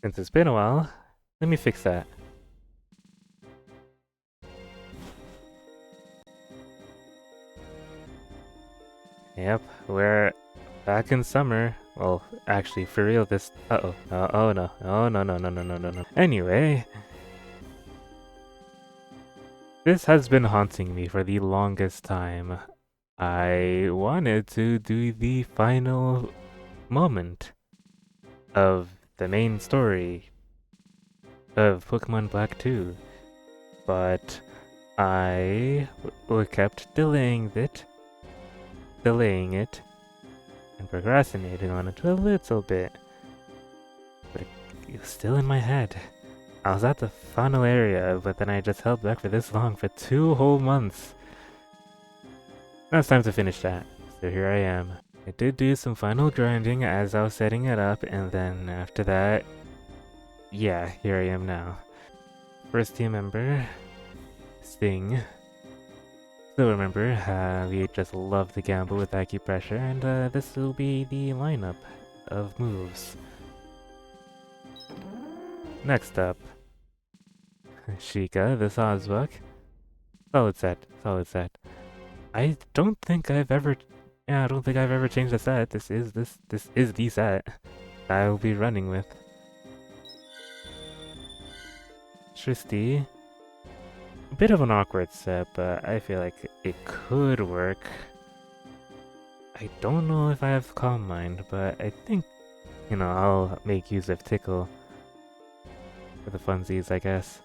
Since it's been a while, let me fix that. Yep, we're back in summer. Well, actually, for real, this. Uh-oh. Oh no. Oh no, no, no, no, no, no, no. Anyway, this has been haunting me for the longest time. I wanted to do the final moment of the main story of Pokemon Black 2, but I kept delaying it, and procrastinating on it a little bit. But it was still in my head. I was at the final area, but then I just held back for this long for 2 whole months. Now it's time to finish that. So here I am. I did do some final grinding as I was setting it up, and then after that, yeah, here I am now. First team member, Sting. Still remember, we just love to gamble with acupressure, and this will be the lineup of moves. Next up, Sheikah, the Sawsbuck. Solid set, solid set. I don't think I've ever, yeah, I don't think I've ever changed the set. This is the set I'll be running with. Tristy, a bit of an awkward set, but I feel like it could work. I don't know if I have Calm Mind, but I think, I'll make use of Tickle for the funsies, I guess.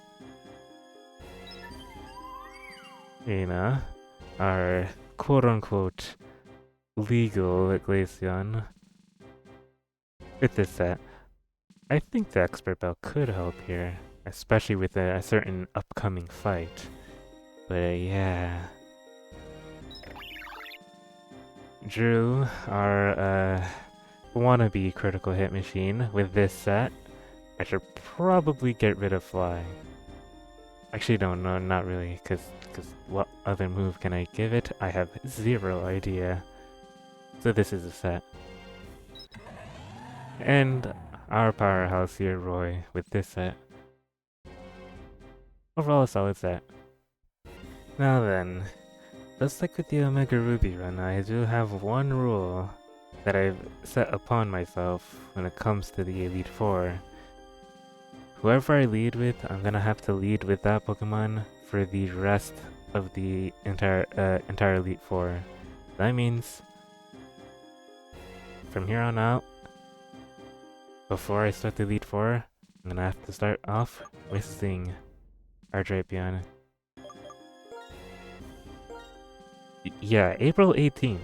Our quote-unquote legal Glaceon. With this set, I think the Expert Belt could help here, especially with a certain upcoming fight. But yeah. Drew, our wannabe critical hit machine. With this set, I should probably get rid of Fly. Actually, no, not really, because what other move can I give it? I have zero idea. So this is a set. And our powerhouse here, Roy, with this set. Overall, a solid set. Now then, just like with the Omega Ruby run, I do have one rule that I've set upon myself when it comes to the Elite Four. Whoever I lead with, I'm gonna have to lead with that Pokemon for the rest of the entire Elite Four. That means, from here on out, before I start the Elite Four, I'm gonna have to start off with Sting, our Drapion. Yeah, April 18th.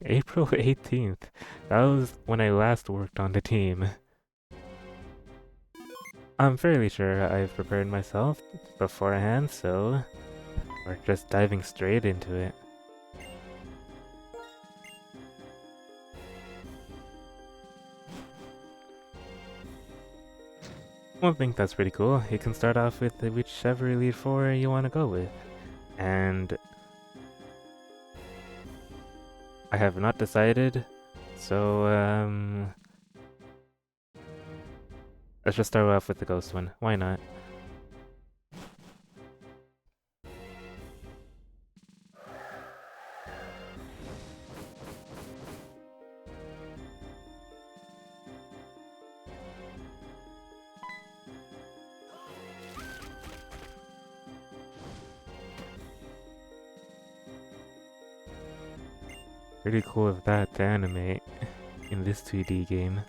April 18th. That was when I last worked on the team. I'm fairly sure I've prepared myself beforehand, so we're just diving straight into it. One thing that's pretty cool, you can start off with whichever Elite Four you want to go with. And I have not decided, so let's just start off with the Ghost one. Why not? Pretty cool of that to animate in this 2D game.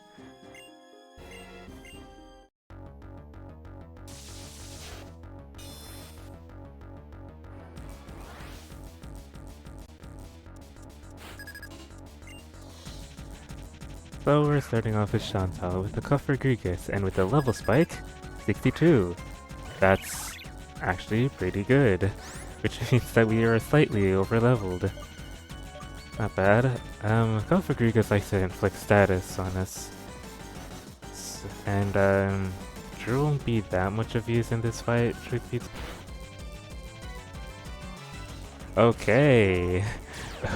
So we're starting off with Shauntal with the Cuff Rodriguez, and with the level spike, 62. That's actually pretty good, which means that we are slightly over-leveled. Not bad. Cuff Rodriguez likes to inflict status on us. And Drew won't be that much of use in this fight, truth be told. Okay.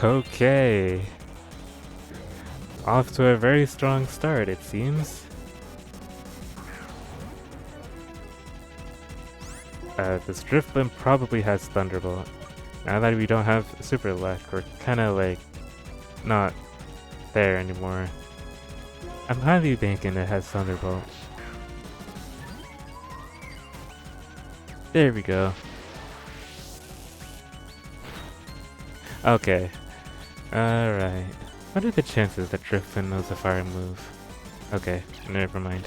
Okay. Off to a very strong start, it seems. This Driftblim probably has Thunderbolt. Now that we don't have Super Luck, we're kinda like not there anymore. I'm highly banking it has Thunderbolt. There we go. Okay. Alright. What are the chances that Driftblim knows a fire move? Okay, never mind.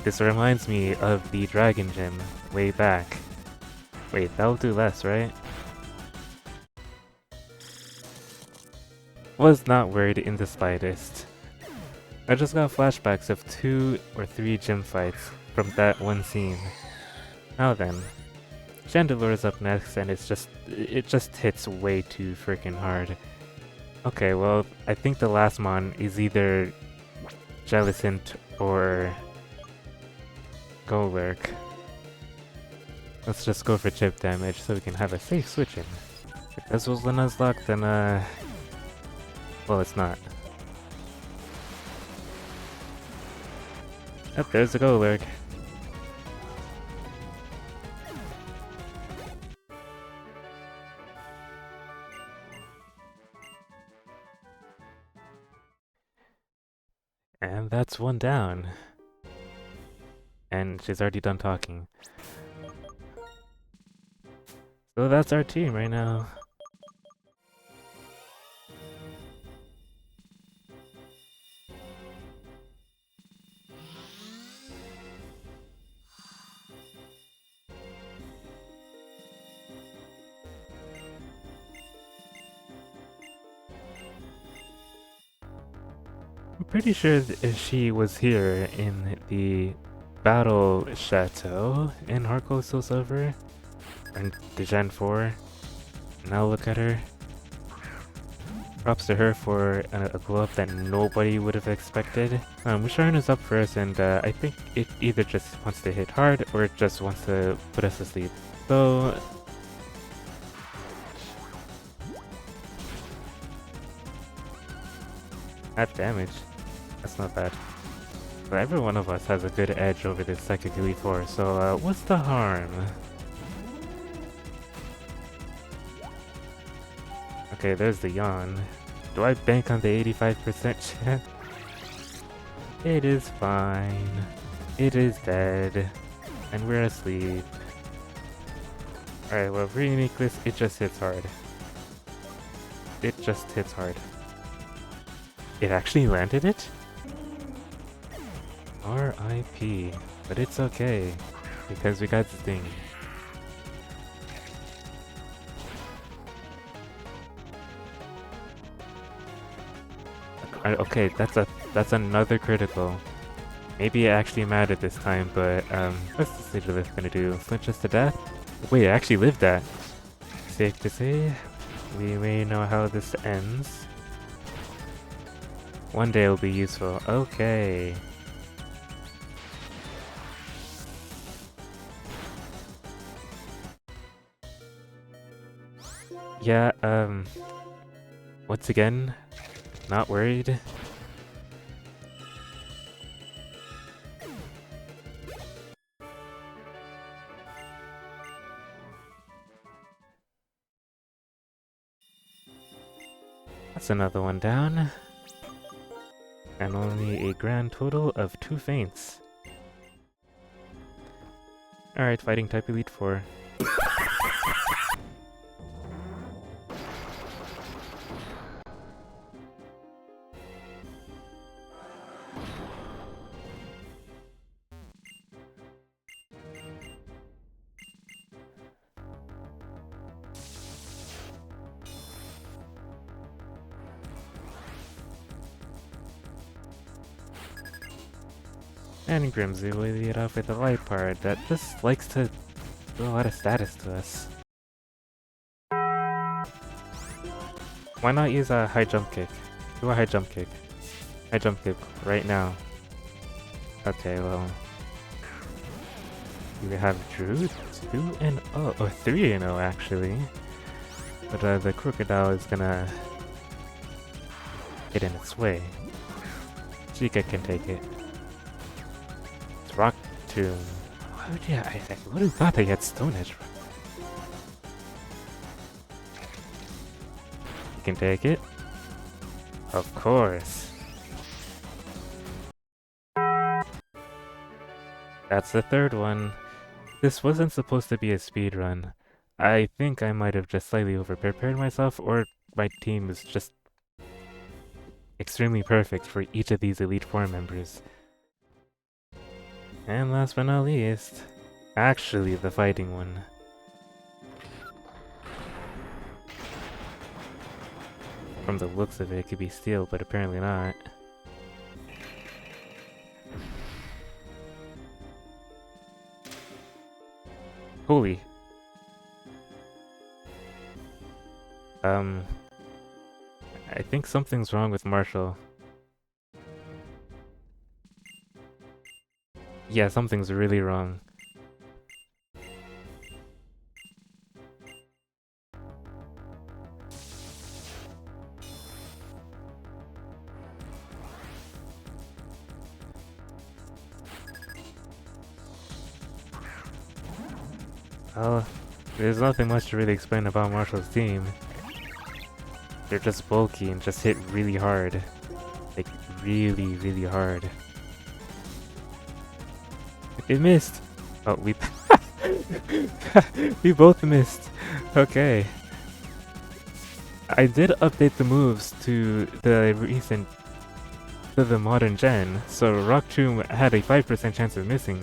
This reminds me of the Dragon Gym way back. Wait, that'll do less, right? Was not worried in the slightest. I just got flashbacks of 2 or 3 gym fights from that one scene. Now then, Chandelure is up next, and it just hits way too freaking hard. Okay, well, I think the last mon is either Jellicent or Golurk. Let's just go for chip damage so we can have a safe switch in. If this was the Nuzlocke, then well, it's not. Oh, there's the Golurk. And that's one down. And she's already done talking. So that's our team right now. I'm pretty sure she was here in the Battle Chateau in Heart Gold Soul Silver and the Gen 4. Now look at her. Props to her for a glow up that nobody would have expected. Musharn is up first, and I think it either just wants to hit hard or it just wants to put us to sleep. So half damage. That's not bad. But every one of us has a good edge over this Psychic Elite Four, so what's the harm? Okay, there's the yawn. Do I bank on the 85% chance? It is fine. It is dead. And we're asleep. Alright, well, Reuniclus, it just hits hard. It just hits hard. It actually landed it? R.I.P. But it's okay, because we got Sting. Okay, that's another critical. Maybe it actually mattered this time, but what's the Sigilith gonna do? Flinch us to death? Wait, it actually lived that. Safe to say, we may know how this ends. One day it'll be useful. Okay. Yeah, once again, not worried. That's another one down. And only a grand total of 2 faints. Alright, fighting type Elite 4. And Grimsley will lead off with a light part that just likes to do a lot of status to us. Why not use a high jump kick? Do a high jump kick. High jump kick right now. Okay, well. We have Drew 2-0, or 3-0 actually. But the crocodile is gonna get in its way. Chica can take it. Rock Tomb. Yeah, I would have thought they had Stone Edge. You can take it? Of course. That's the third one. This wasn't supposed to be a speed run. I think I might have just slightly over-prepared myself, or my team is just extremely perfect for each of these Elite Four members. And last but not least, actually the fighting one. From the looks of it, it could be steel, but apparently not. Holy. I think something's wrong with Marshal. Yeah, something's really wrong. Well, there's nothing much to really explain about Marshal's team. They're just bulky and just hit really hard. Like, really, really hard. It missed! Oh, we... we both missed! Okay. I did update the moves to the recent... to the modern gen, so Rock Tomb had a 5% chance of missing.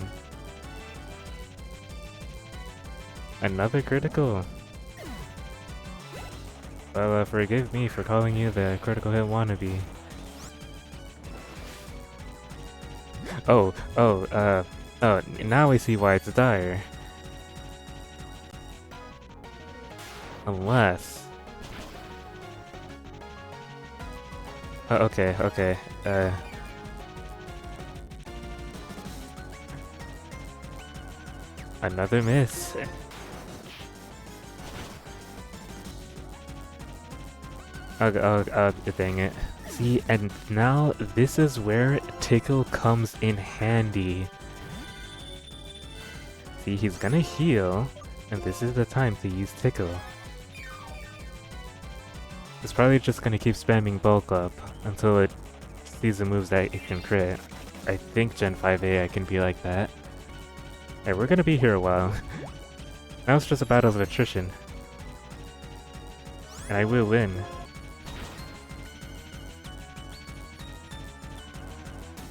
Another critical? Well, forgive me for calling you the critical hit wannabe. Oh, now I see why it's dire. Unless... okay, another miss. Dang it. See, and now this is where Tickle comes in handy. See, he's gonna heal, and this is the time to use Tickle. It's probably just gonna keep spamming bulk up until it sees the moves that it can crit. I think Gen 5A I can be like that. Hey, we're gonna be here a while. Now it's just a battle of attrition. And I will win.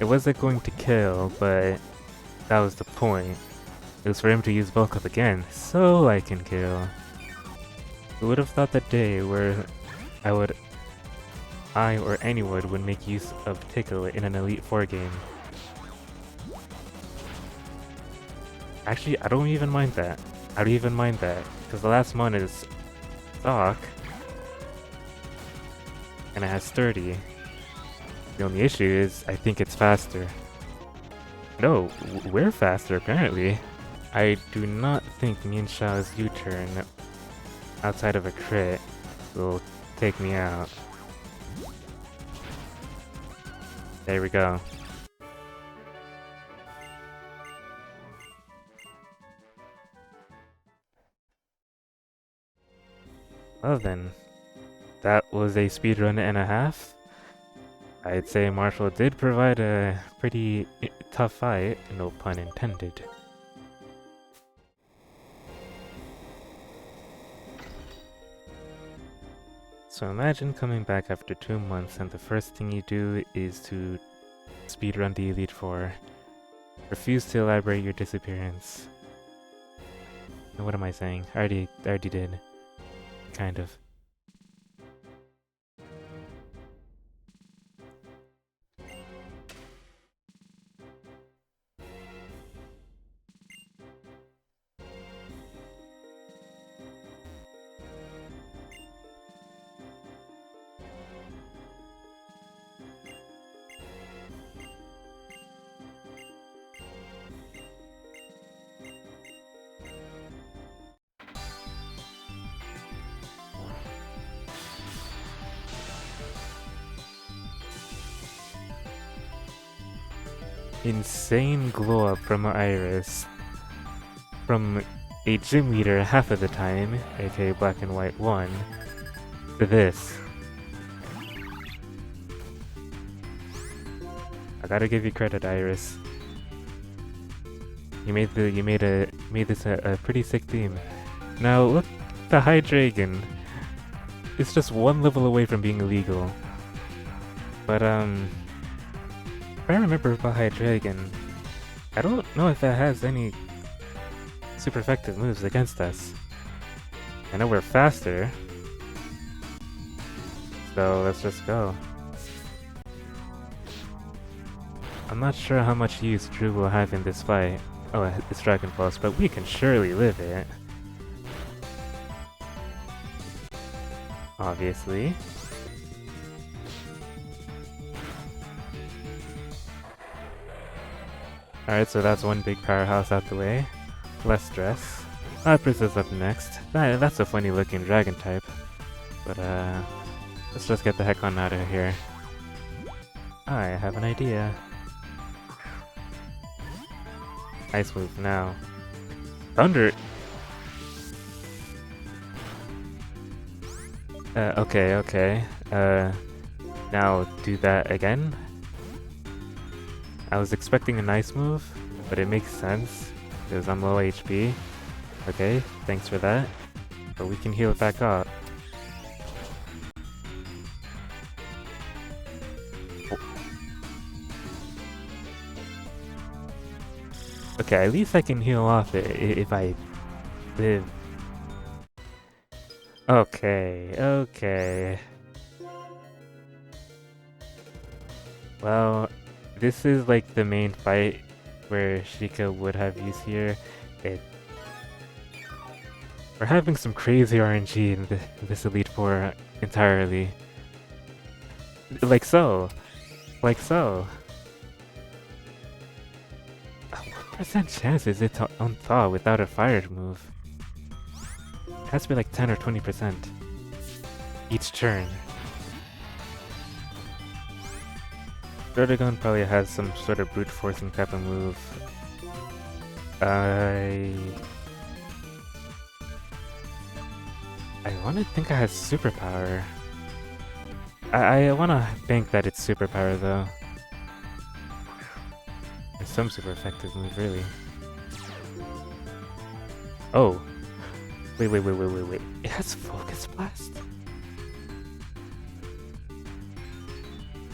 It wasn't going to kill, but that was the point. It was for him to use bulk up again, so I can kill. Who would have thought that day where I or anyone would make use of Tickle in an Elite Four game? Actually, I don't even mind that. I don't even mind that, because the last one is stock, and it has sturdy. The only issue is, I think it's faster. No, we're faster apparently. I do not think Minshao's U-turn outside of a crit will take me out. There we go. Well then, that was a speedrun and a half. I'd say Marshal did provide a pretty tough fight, no pun intended. So imagine coming back after 2 months and the first thing you do is to speedrun the Elite Four. Refuse to elaborate your disappearance. What am I saying? I already did. Kind of. insane glow up from our iris from a gym leader half of the time, aka Black and White 1, to this. I gotta give you credit, Iris. You made this a pretty sick theme. Now look, the High Dragon. It's just one level away from being illegal. But if I remember about High Dragon, I don't know if it has any super effective moves against us. I know we're faster, so let's just go. I'm not sure how much use Drew will have in this fight. Oh, it's Dragon Pulse, but we can surely live it. Obviously. Alright, so that's one big powerhouse out the way. Less stress. Lapras is up next. That's a funny looking dragon type. But let's just get the heck on out of here. I have an idea. Ice move now. Thunder! Okay. Now do that again. I was expecting a nice move, but it makes sense, because I'm low HP. Okay, thanks for that. But we can heal it back up. Okay, at least I can heal off it if I live. Okay. Well, this is like the main fight where Sheikah would have use here. We're having some crazy RNG in this Elite Four entirely. Like so. What percent chance is it on Thaw without a fire move? It has to be like 10 or 20% each turn. Vertigon probably has some sort of brute forcing type of move. I wanna think it has superpower. I wanna think that it's superpower though. It's some super effective move, really. Oh. Wait. It has Focus Blast?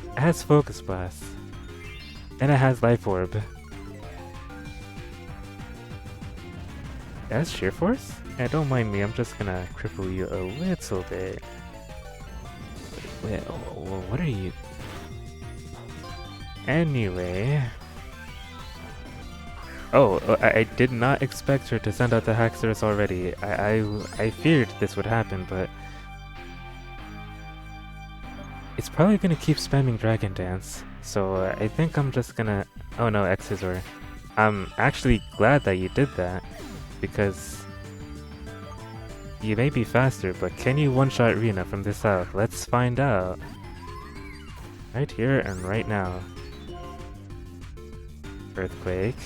It has Focus Blast. And it has Life Orb. It has Sheer Force? Yeah, don't mind me, I'm just gonna cripple you a little bit. Wait, what are you? Anyway... Oh, I did not expect her to send out the Haxorus already. I feared this would happen, but... It's probably gonna keep spamming Dragon Dance, so I think I'm just gonna... Oh no, Exizor. I'm actually glad that you did that, because... You may be faster, but can you one-shot Rina from this out? Let's find out. Right here and right now. Earthquake.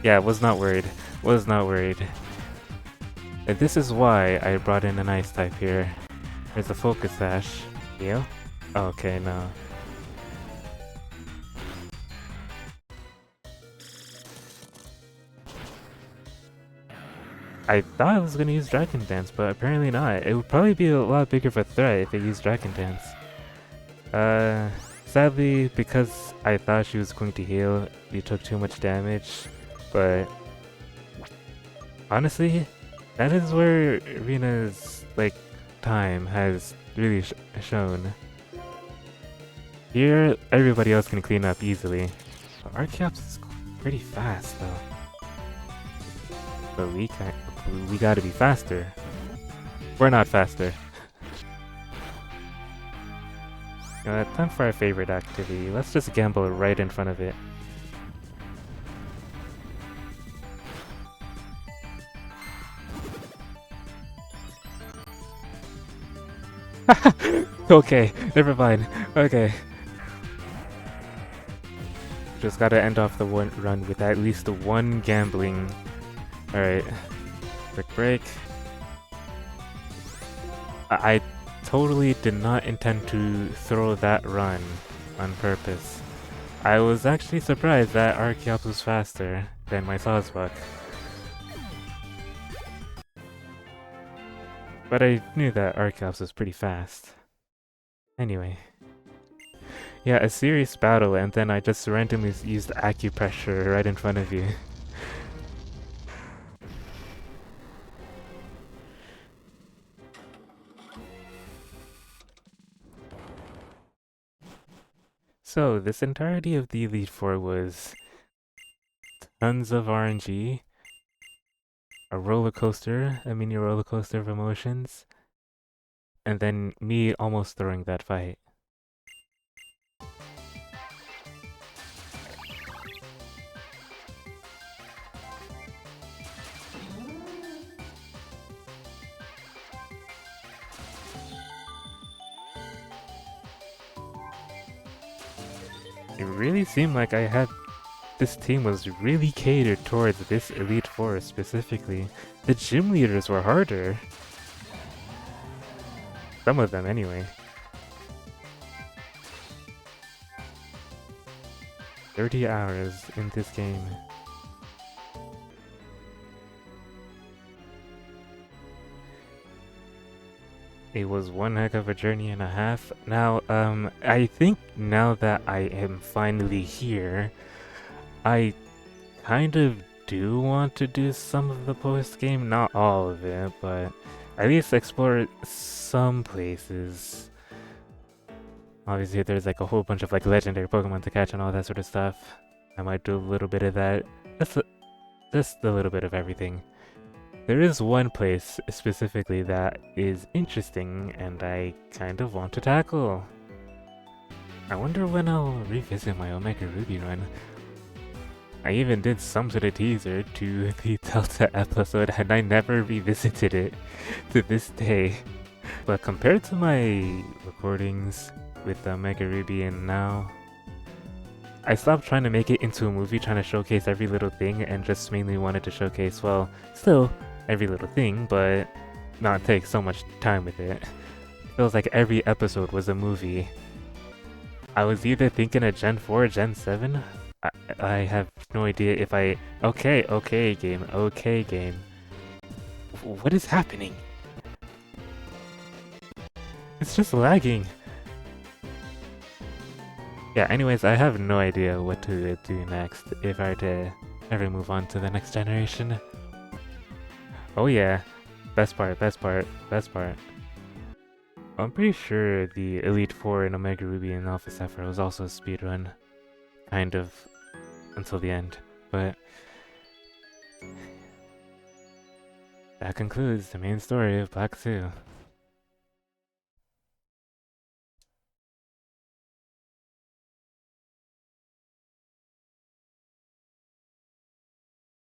Yeah, was not worried. And this is why I brought in an ice type here. There's a Focus Sash. Heal? Oh, okay, no. I thought I was gonna use Dragon Dance, but apparently not. It would probably be a lot bigger of a threat if it used Dragon Dance. Sadly, because I thought she was going to heal, you took too much damage. But honestly, that is where Rina's time has really shown. Here, everybody else can clean up easily. But Archeops is pretty fast though. But we gotta be faster. We're not faster. Time for our favorite activity. Let's just gamble right in front of it. Okay, never mind. Okay. Just gotta end off the one run with at least the one gambling. Alright, quick break. I totally did not intend to throw that run on purpose. I was actually surprised that Archeops was faster than my Sawsbuck. But I knew that Archeops was pretty fast. Anyway. Yeah, a serious battle, and then I just randomly used acupressure right in front of you. So, this entirety of the Elite Four was tons of RNG, a roller coaster, a mini roller coaster of emotions, and then me almost throwing that fight. It really seemed like this team was really catered towards this Elite Four specifically. The gym leaders were harder. Some of them, anyway. 30 hours in this game. It was one heck of a journey and a half. Now, I think now that I am finally here, I kind of do want to do some of the post-game, not all of it, but at least explore some places. Obviously, there's like a whole bunch of like legendary Pokemon to catch and all that sort of stuff. I might do a little bit of that. Just a little bit of everything. There is one place specifically that is interesting and I kind of want to tackle. I wonder when I'll revisit my Omega Ruby run. I even did some sort of teaser to the Delta episode and I never revisited it to this day. But compared to my recordings with Omega Ruby and now, I stopped trying to make it into a movie trying to showcase every little thing and just mainly wanted to showcase, well, still every little thing, but not take so much time with it. Feels like every episode was a movie. I was either thinking of Gen 4 or Gen 7. I have no idea if I... Okay game. What is happening? It's just lagging. Yeah, anyways, I have no idea what to do next if I were to ever move on to the next generation. Oh yeah, best part. I'm pretty sure the Elite Four in Omega Ruby and Alpha Sapphire was also a speedrun. Kind of, until the end. But that concludes the main story of Black 2.